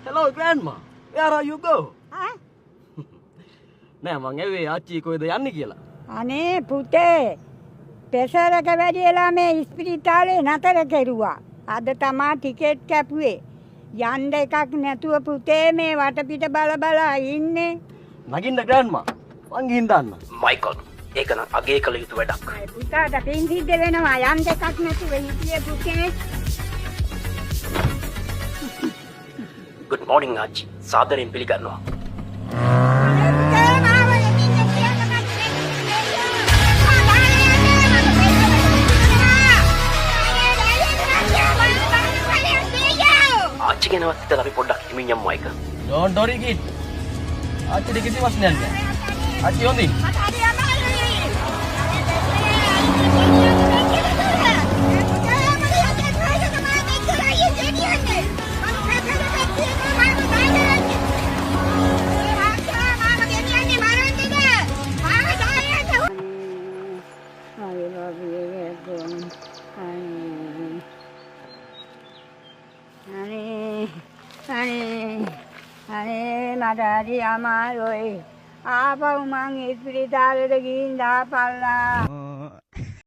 Hello, Grandma. Where are you go? ඈ? නෑ මං ඇවේ ආච්චි කොහෙද යන්නේ කියලා. අනේ පුතේ පෙසරක වැඩිලා මේ ඉස්පිරිතාලේ නතර කෙරුවා. අද තමා ටිකට් කැපුවේ. යන්න එකක් නැතුව පුතේ මේ වටපිට බල ඉන්නේ. නගින්න Grandma. මං ගිහින් දාන්න. මයිකල් ඒක නම් අගේ කළ යුතු වැඩක්. අය පුතාට පින් සිද්ධ වෙනවා යන්න එකක් නැතුව හිටියේ පුතේ. good morning ආච්චි. සාදරයෙන් පිළිගන්නවා. ආච්චි ගැනවත් හිතලා අපි පොඩ්ඩක් හිමින් යමු මයිකල්. Don't worry kid. ආච්චිට කිසි ප්‍රශ්නයක් නෑ. ආච්චි හොඳින්. අනේ මට හරි අමාරුයි. ආපහු මං ඉස්පිරිතාලෙට ගිහින් දාපල්ලා.